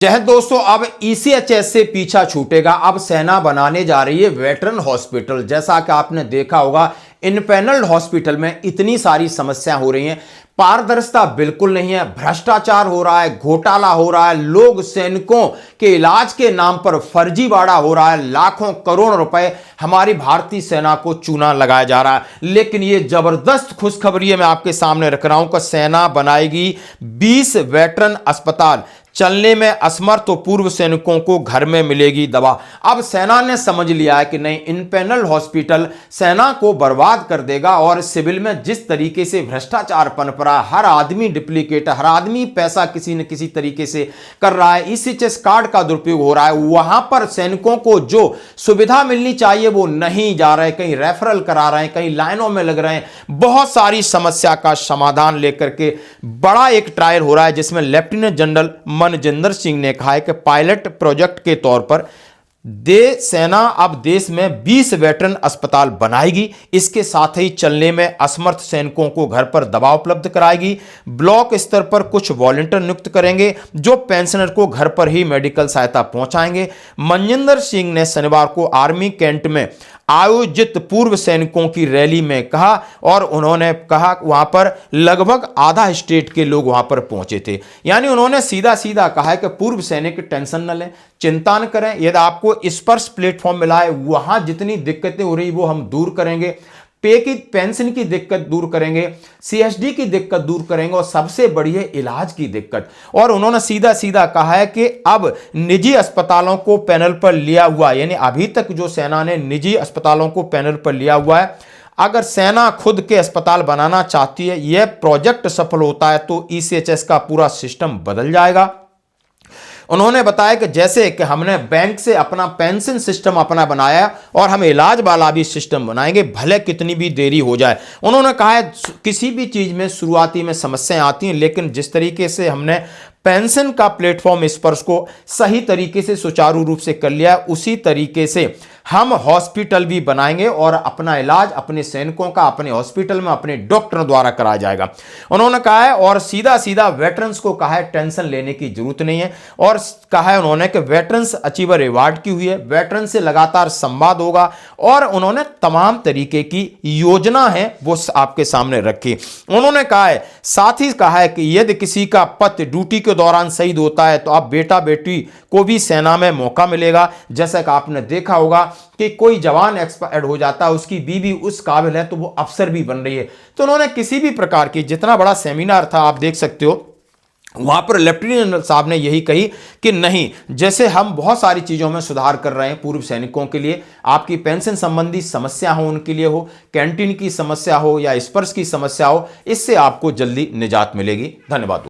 जय हिंद दोस्तों, अब ईसीएचएस से पीछा छूटेगा। अब सेना बनाने जा रही है वेटरन हॉस्पिटल। जैसा कि आपने देखा होगा, इनपैनल्ड हॉस्पिटल में इतनी सारी समस्या हो रही हैं, पारदर्शिता बिल्कुल नहीं है, भ्रष्टाचार हो रहा है, घोटाला हो रहा है, लोग सैनिकों के इलाज के नाम पर फर्जीवाड़ा हो रहा है, लाखों करोड़ रुपए हमारी भारतीय सेना को चूना लगाया जा रहा है। लेकिन ये जबरदस्त खुशखबरी मैं आपके सामने रख रहा हूं कि सेना बनाएगी 20 वेटरन अस्पताल। चलने में असमर्थ तो पूर्व सैनिकों को घर में मिलेगी दवा। अब सेना ने समझ लिया है कि नहीं, इनपैनल हॉस्पिटल सेना को बर्बाद कर देगा। और सिविल में जिस तरीके से भ्रष्टाचार पनप रहा है, हर आदमी डुप्लीकेट, हर आदमी पैसा किसी न किसी तरीके से कर रहा है, ईसीएचएस कार्ड का दुरुपयोग हो रहा है, वहां पर सैनिकों को जो सुविधा मिलनी चाहिए वो नहीं जा रहे, कहीं रेफरल करा रहे हैं, कहीं लाइनों में लग रहे हैं। बहुत सारी समस्या का समाधान लेकर के बड़ा एक ट्रायल हो रहा है, जिसमें लेफ्टिनेंट जनरल मनजिंदर सिंह ने कहा है कि पायलट प्रोजेक्ट के तौर पर सेना अब देश में 20 वेटरन अस्पताल बनाएगी। इसके साथ ही चलने में असमर्थ सैनिकों को घर पर दवा उपलब्ध कराएगी। ब्लॉक स्तर पर कुछ वॉलंटियर नियुक्त करेंगे जो पेंशनर को घर पर ही मेडिकल सहायता पहुंचाएंगे। मनजिंदर सिंह ने शनिवार को आर्मी कैंट में आयोजित पूर्व सैनिकों की रैली में कहा, और उन्होंने कहा वहां पर लगभग आधा स्टेट के लोग वहां पर पहुंचे थे। यानी उन्होंने सीधा सीधा कहा है कि पूर्व सैनिक टेंशन न लें, चिंता न करें, यदि आपको स्पर्श प्लेटफॉर्म मिला है, वहां जितनी दिक्कतें हो रही वो हम दूर करेंगे, पेंशन की दिक्कत दूर करेंगे, सीएसडी की दिक्कत दूर करेंगे, और सबसे बड़ी है इलाज की दिक्कत। और उन्होंने सीधा सीधा कहा है कि अब निजी अस्पतालों को पैनल पर लिया हुआ, यानी अभी तक जो सेना ने निजी अस्पतालों को पैनल पर लिया हुआ है, अगर सेना खुद के अस्पताल बनाना चाहती है, यह प्रोजेक्ट सफल होता है तो ईसीएचएस का पूरा सिस्टम बदल जाएगा। उन्होंने बताया कि जैसे कि हमने बैंक से अपना पेंशन सिस्टम अपना बनाया, और हम इलाज वाला भी सिस्टम बनाएंगे, भले कितनी भी देरी हो जाए। उन्होंने कहा है किसी भी चीज में शुरुआती में समस्याएं आती हैं, लेकिन जिस तरीके से हमने पेंशन का प्लेटफॉर्म स्पर्श को सही तरीके से सुचारू रूप से कर लिया, उसी तरीके से हम हॉस्पिटल भी बनाएंगे और अपना इलाज अपने सैनिकों का अपने हॉस्पिटल में अपने डॉक्टरों द्वारा कराया जाएगा, उन्होंने कहा है। और सीधा सीधा वेटरन्स को कहा है टेंशन लेने की जरूरत नहीं है, और कहा है उन्होंने कि वेटरन्स अचीवर अवार्ड की हुई है, वेटरन से लगातार संवाद होगा, और उन्होंने तमाम तरीके की योजना है वो आपके सामने रखी। उन्होंने कहा है, साथ ही कहा है कि यदि किसी का पति ड्यूटी के दौरान शहीद होता है तो अब बेटा बेटी को भी सेना में मौका मिलेगा। जैसा कि आपने देखा होगा कि कोई जवान एक्सपायर्ड हो जाता है, उसकी बीवी उस काबिल है तो वो अफसर भी बन रही है। तो उन्होंने किसी भी प्रकार की, जितना बड़ा सेमिनार था आप देख सकते हो, वहां पर लेफ्टिनेंट जनरल साहब ने यही कही कि नहीं, जैसे हम बहुत सारी चीजों में सुधार कर रहे हैं पूर्व सैनिकों के लिए, आपकी पेंशन संबंधी समस्या हो उनके लिए हो, कैंटीन की समस्या हो या स्पर्श की समस्या हो, इससे आपको जल्दी निजात मिलेगी। धन्यवाद।